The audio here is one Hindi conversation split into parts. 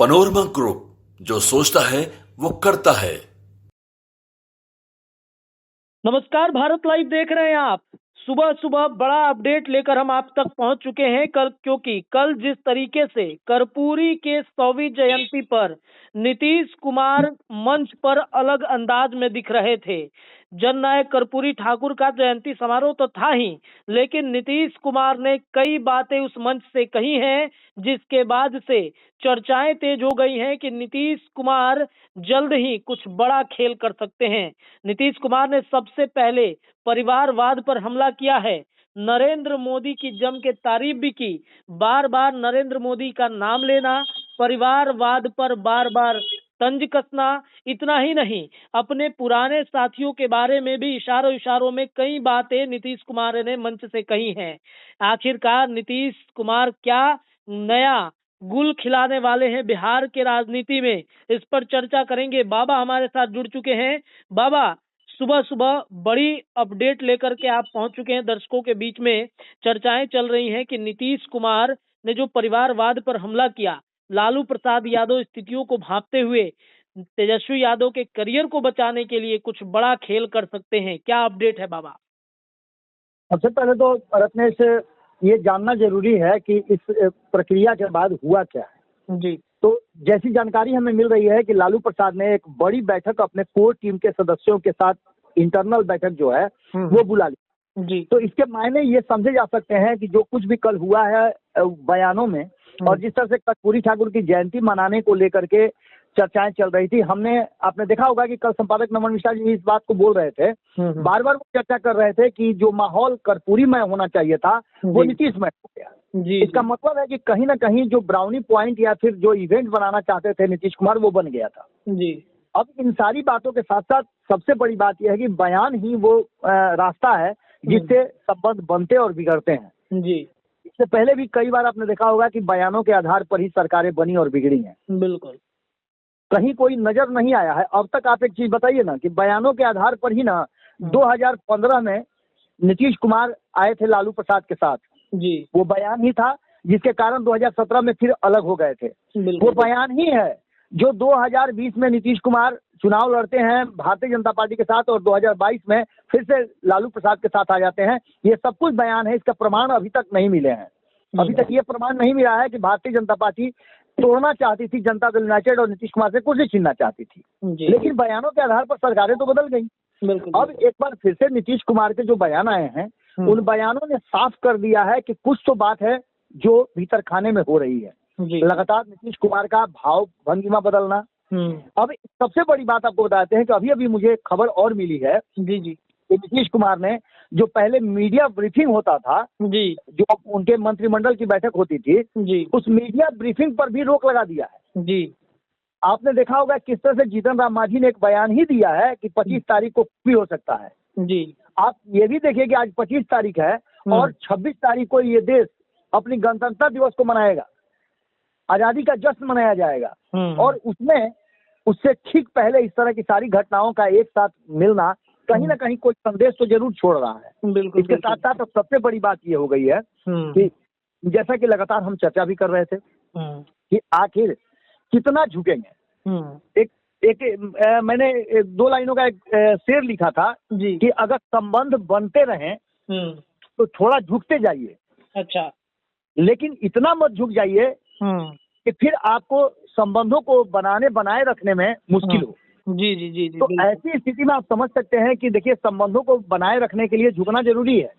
पनोरमा ग्रुप, जो सोचता है वो करता है। नमस्कार, भारत लाइव देख रहे हैं आप। सुबह सुबह बड़ा अपडेट लेकर हम आप तक पहुंच चुके हैं क्योंकि कल जिस तरीके से कर्पूरी के 100वीं जयंती पर नीतीश कुमार मंच पर अलग अंदाज में दिख रहे थे। जननायक कर्पूरी ठाकुर का जयंती समारोह तो था ही, लेकिन नीतीश कुमार ने कई बातें उस मंच से कही हैं, जिसके बाद से चर्चाएं तेज हो गई हैं कि नीतीश कुमार जल्द ही कुछ बड़ा खेल कर सकते हैं। नीतीश कुमार ने सबसे पहले परिवारवाद पर हमला किया है। नरेंद्र मोदी की जम के तारीफ भी की। बार बार नरेंद्र मोदी का नाम लेना, परिवारवाद पर बार बार तंज कसना, इतना ही नहीं, अपने पुराने साथियों के बारे में भी इशारों इशारों में कई बातें नीतीश कुमार ने मंच से कही हैं। आखिरकार नीतीश कुमार क्या नया गुल खिलाने वाले हैं बिहार के राजनीति में, इस पर चर्चा करेंगे। बाबा हमारे साथ जुड़ चुके हैं। बाबा, सुबह सुबह बड़ी अपडेट लेकर के आप पहुंच चुके हैं दर्शकों के बीच में। चर्चाएं चल रही हैं कि नीतीश कुमार ने जो परिवारवाद पर हमला किया, लालू प्रसाद यादव स्थितियों को भांपते हुए तेजस्वी यादव के करियर को बचाने के लिए कुछ बड़ा खेल कर सकते हैं। क्या अपडेट है बाबा? सबसे पहले तो रत्नेश, ये जानना जरूरी है कि इस प्रक्रिया के बाद हुआ क्या है। जी। तो जैसी जानकारी हमें मिल रही है कि लालू प्रसाद ने एक बड़ी बैठक अपने कोर टीम के सदस्यों के साथ, इंटरनल बैठक जो है वो बुला ली। जी। तो इसके मायने ये समझे जा सकते हैं कि जो कुछ भी कल हुआ है बयानों में, और जिस तरह से कर्पूरी ठाकुर की जयंती मनाने को लेकर के चर्चाएं चल रही थी, आपने देखा होगा कि कल संपादक नमन मिश्रा जी इस बात को बोल रहे थे, बार बार वो चर्चा कर रहे थे कि जो माहौल कर्पूरी में होना चाहिए था वो नीतीश में हो गया। जी। इसका मतलब है कि कहीं ना कहीं जो ब्राउनी पॉइंट या फिर जो इवेंट बनाना चाहते थे नीतीश कुमार, वो बन गया था। जी। अब इन सारी बातों के साथ साथ सबसे बड़ी बात यह है कि बयान ही वो रास्ता है जिससे संबंध बनते और बिगड़ते हैं। जी। इससे पहले भी कई बार आपने देखा होगा कि बयानों के आधार पर ही सरकारें बनी और बिगड़ी हैं। बिल्कुल। कहीं कोई नजर नहीं आया है अब तक। आप एक चीज बताइए ना कि बयानों के आधार पर ही ना 2015 में नीतीश कुमार आए थे लालू प्रसाद के साथ। जी। वो बयान ही था जिसके कारण 2017 में फिर अलग हो गए थे। वो बयान ही है जो 2020 में नीतीश कुमार चुनाव लड़ते हैं भारतीय जनता पार्टी के साथ और 2022 में फिर से लालू प्रसाद के साथ आ जाते हैं। ये सब कुछ बयान है, इसका प्रमाण अभी तक नहीं मिले हैं। अभी तक ये प्रमाण नहीं मिला है कि भारतीय जनता पार्टी तोड़ना चाहती थी जनता दल यूनाइटेड और नीतीश कुमार से कुर्सी छीनना चाहती थी, लेकिन बयानों के आधार पर सरकारें तो बदल गई। अब एक बार फिर से नीतीश कुमार के जो बयान आए हैं, उन बयानों ने साफ कर दिया है कि कुछ तो बात है जो भीतर खाने में हो रही है। लगातार नीतीश कुमार का भाव भंगिमा बदलना। अब सबसे बड़ी बात आपको बताते हैं कि अभी अभी मुझे खबर और मिली है कि नीतीश कुमार ने जो पहले मीडिया ब्रीफिंग होता था, जो उनके मंत्रिमंडल की बैठक होती थी, उस मीडिया ब्रीफिंग पर भी रोक लगा दिया है। आपने देखा होगा किस तरह से जीतन राम मांझी ने एक बयान ही दिया है कि 25 तारीख को भी हो सकता है। आप ये भी देखिए कि आज 25 तारीख है और 26 तारीख को ये देश अपनी गणतंत्र दिवस को मनाएगा, आजादी का जश्न मनाया जाएगा। और उसमें उससे ठीक पहले इस तरह की सारी घटनाओं का एक साथ मिलना कहीं ना कहीं कोई संदेश तो जरूर छोड़ रहा है। इसके साथ साथ सबसे बड़ी बात ये हो गई है कि जैसा कि लगातार हम चर्चा भी कर रहे थे कि आखिर कितना झुकेंगे। मैंने 2 लाइनों का एक शेर लिखा था कि अगर संबंध बनते रहें तो थोड़ा झुकते जाइए, अच्छा, लेकिन इतना मत झुक जाइए कि फिर आपको संबंधों को बनाए रखने में मुश्किल हो। जी। तो ऐसी स्थिति में आप समझ सकते हैं कि देखिए, संबंधों को बनाए रखने के लिए झुकना जरूरी है,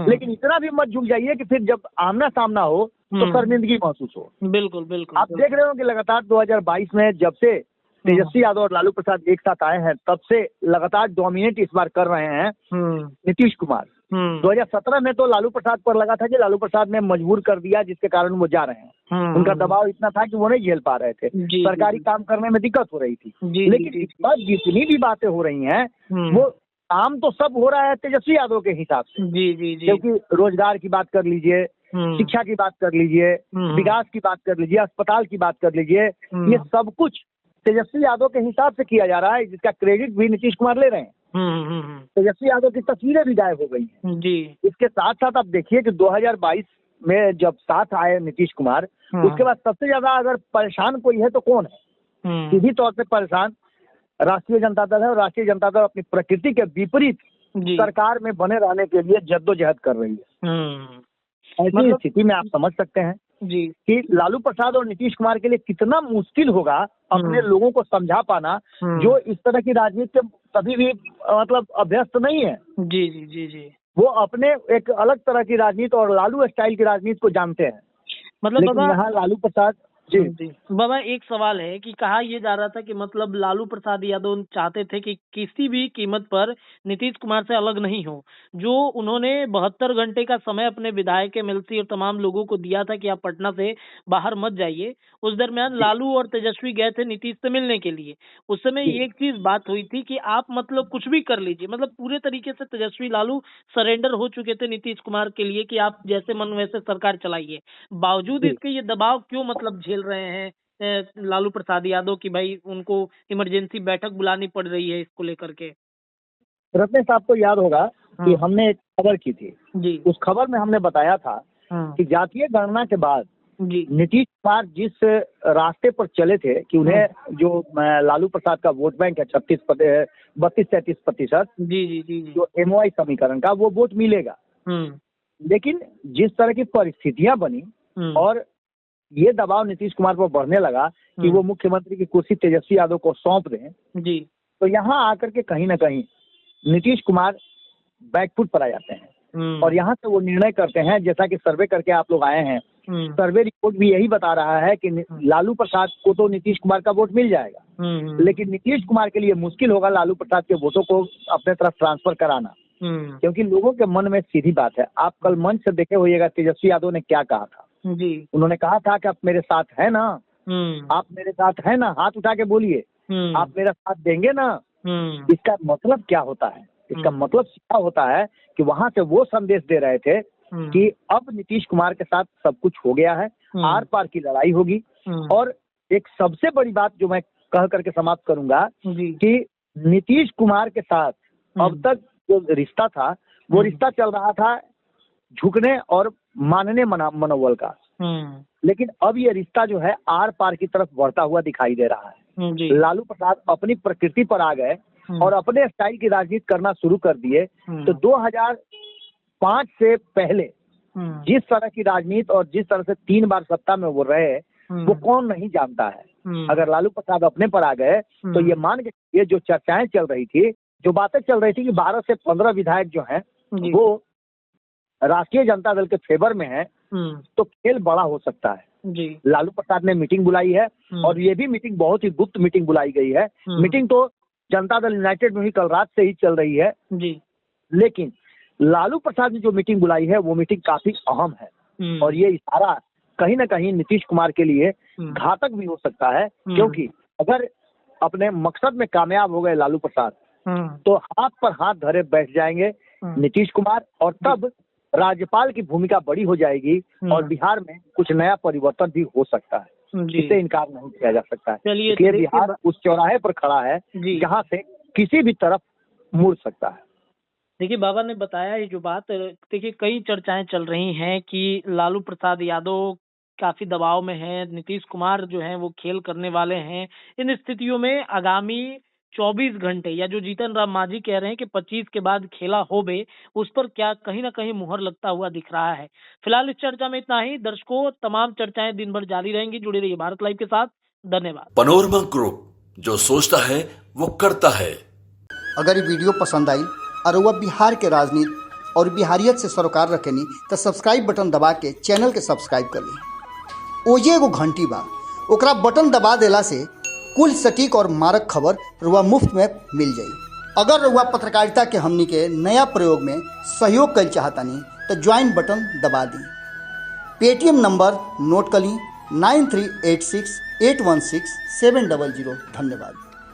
लेकिन इतना भी मत झुक जाइए कि फिर जब आमना सामना हो तो शर्मिंदगी महसूस हो। बिल्कुल। आप देख रहे हो कि लगातार 2022 में जब से तेजस्वी यादव और लालू प्रसाद एक साथ आए हैं, तब से लगातार डोमिनेट इस बार कर रहे हैं नीतीश कुमार। 2017 में तो लालू प्रसाद पर लगा था कि लालू प्रसाद ने मजबूर कर दिया, जिसके कारण वो जा रहे हैं। उनका दबाव इतना था कि वो नहीं झेल पा रहे थे, सरकारी काम करने में दिक्कत हो रही थी। लेकिन इस बार जितनी भी बातें हो रही हैं वो काम तो सब हो रहा है तेजस्वी यादव के हिसाब से। क्योंकि रोजगार की बात कर लीजिए, शिक्षा की बात कर लीजिए, विकास की बात कर लीजिए, अस्पताल की बात कर लीजिए, ये सब कुछ तेजस्वी यादव के हिसाब से किया जा रहा है, जिसका क्रेडिट भी नीतीश कुमार ले रहे हैं। तेजस्वी यादव की तस्वीरें भी गायब हो गई हैं। इसके साथ साथ आप देखिए कि 2022 में जब साथ आए नीतीश कुमार, उसके बाद सबसे ज्यादा अगर परेशान कोई है तो कौन है? सीधी तौर पे परेशान राष्ट्रीय जनता दल है, और राष्ट्रीय जनता दल अपनी प्रकृति के विपरीत सरकार में बने रहने के लिए जद्दोजहद कर रही है। ऐसी स्थिति में आप समझ सकते हैं जी कि लालू प्रसाद और नीतीश कुमार के लिए कितना मुश्किल होगा अपने लोगों को समझा पाना, जो इस तरह की राजनीति से कभी भी मतलब अभ्यस्त नहीं है। जी जी जी जी वो अपने एक अलग तरह की राजनीति और लालू स्टाइल की राजनीति को जानते हैं। मतलब लेकिन बाबा यहाँ लालू प्रसाद जी बाबा एक सवाल है कि कहा यह जा रहा था कि मतलब लालू प्रसाद यादव चाहते थे कि किसी भी कीमत पर नीतीश कुमार से अलग नहीं हो। जो उन्होंने 72 घंटे का समय अपने विधायक एमएलसी और तमाम लोगों को दिया था कि आप पटना से बाहर मत जाइए, उस दरमियान लालू और तेजस्वी गए थे नीतीश से मिलने के लिए। उस समय एक चीज बात हुई थी कि आप मतलब कुछ भी कर लीजिए, मतलब पूरे तरीके से तेजस्वी लालू सरेंडर हो चुके थे नीतीश कुमार के लिए कि आप जैसे मन वैसे सरकार चलाइए। बावजूद इसके ये दबाव क्यों मतलब झेल रहे हैं लालू प्रसाद यादव की भाई उनको इमरजेंसी बैठक बुलानी पड़ रही है इसको लेकर के? रत्नेश, आपको याद होगा कि हमने एक खबर की थी जी। उस खबर में हमने बताया था कि जातीय गणना के बाद जी नीतीश कुमार जिस रास्ते पर चले थे कि उन्हें जो लालू प्रसाद का वोट बैंक है 32-33%, जी जी जी जो एमओआई समीकरण का वो वोट मिलेगा। लेकिन जिस तरह की परिस्थितियां बनी और ये दबाव नीतीश कुमार पर बढ़ने लगा कि वो मुख्यमंत्री की कुर्सी तेजस्वी यादव को सौंप दें, जी, तो यहाँ आकर के कहीं ना कहीं नीतीश कुमार बैकफुट पर आ जाते हैं और यहाँ से वो निर्णय करते हैं, जैसा कि सर्वे करके आप लोग आए हैं, सर्वे रिपोर्ट भी यही बता रहा है कि लालू प्रसाद को तो नीतीश कुमार का वोट मिल जाएगा, लेकिन नीतीश कुमार के लिए मुश्किल होगा लालू प्रसाद के वोटों को अपने तरफ ट्रांसफर कराना, क्योंकि लोगों के मन में सीधी बात है। आप कल मंच से देखे होइएगा तेजस्वी यादव ने क्या कहा था। जी, उन्होंने कहा था कि आप मेरे साथ है ना, आप मेरे साथ है ना, हाथ उठा के बोलिए, आप मेरा साथ देंगे ना। इसका मतलब क्या होता है? इसका मतलब क्या होता है कि वहां से वो संदेश दे रहे थे कि अब नीतीश कुमार के साथ सब कुछ हो गया है, आर पार की लड़ाई होगी। और एक सबसे बड़ी बात जो मैं कह करके समाप्त करूंगा कि नीतीश कुमार के साथ अब तक जो रिश्ता था वो रिश्ता चल रहा था झुकने और मानने मनोबल का, लेकिन अब ये रिश्ता जो है आर पार की तरफ बढ़ता हुआ दिखाई दे रहा है। लालू प्रसाद अपनी प्रकृति पर आ गए और अपने स्टाइल की राजनीति करना शुरू कर दिए। तो 2005 से पहले जिस तरह की राजनीति और जिस तरह से 3 बार सत्ता में वो रहे वो कौन नहीं जानता है। अगर लालू प्रसाद अपने पर आ गए तो ये मान के ये जो चर्चाएं चल रही थी, जो बातें चल रही थी कि 12 से 15 विधायक जो हैं वो राष्ट्रीय जनता दल के फेवर में है, तो खेल बड़ा हो सकता है। जी। लालू प्रसाद ने मीटिंग बुलाई है और ये भी मीटिंग बहुत ही गुप्त मीटिंग बुलाई गई है। मीटिंग तो जनता दल यूनाइटेड में भी कल रात से ही चल रही है जी, लेकिन लालू प्रसाद ने जो मीटिंग बुलाई है वो मीटिंग काफी अहम है और ये इशारा कहीं ना कहीं नीतीश कुमार के लिए घातक भी हो सकता है, क्योंकि अगर अपने मकसद में कामयाब हो गए लालू प्रसाद तो हाथ पर हाथ धरे बैठ जाएंगे नीतीश कुमार और तब राज्यपाल की भूमिका बड़ी हो जाएगी और बिहार में कुछ नया परिवर्तन भी हो सकता है। इसे इनकार नहीं किया जा सकता है। इसलिए बिहार उस चौराहे पर खड़ा है जहां से किसी भी तरफ मुड़ सकता है। देखिए बाबा ने बताया ये जो बात, देखिए कई चर्चाएं चल रही हैं कि लालू प्रसाद यादव काफी दबाव में है, नीतीश कुमार जो है वो खेल करने वाले हैं। इन स्थितियों में आगामी 24 घंटे या जो जीतन राम मांझी कह रहे हैं कि 25 के बाद खेला हो बे, उस पर क्या कहीं ना कहीं मुहर लगता हुआ दिख रहा है। फिलहाल इस चर्चा में इतना ही। दर्शकों, तमाम चर्चाएं दिन भर जारी रहेंगी, जुड़े रहिए भारत लाइव के साथ। धन्यवाद। पनोरमा ग्रुप, जो सोचता है वो करता है। अगर ये वीडियो पसंद आई और वह बिहार के राजनीति और बिहारियत से सरोकार रखेनी तो सब्सक्राइब बटन दबा के चैनल के सब्सक्राइब कर ली। ओजे एगो घंटी बा, ओकरा बटन दबा देला से कुल सटीक और मारक खबर रुआ मुफ्त में मिल जाई। अगर रुआ पत्रकारिता के हमनी के नया प्रयोग में सहयोग कर चाहतानी तो ज्वाइन बटन दबा दी। पेटीएम नंबर नोट कर ली 9386816700। धन्यवाद।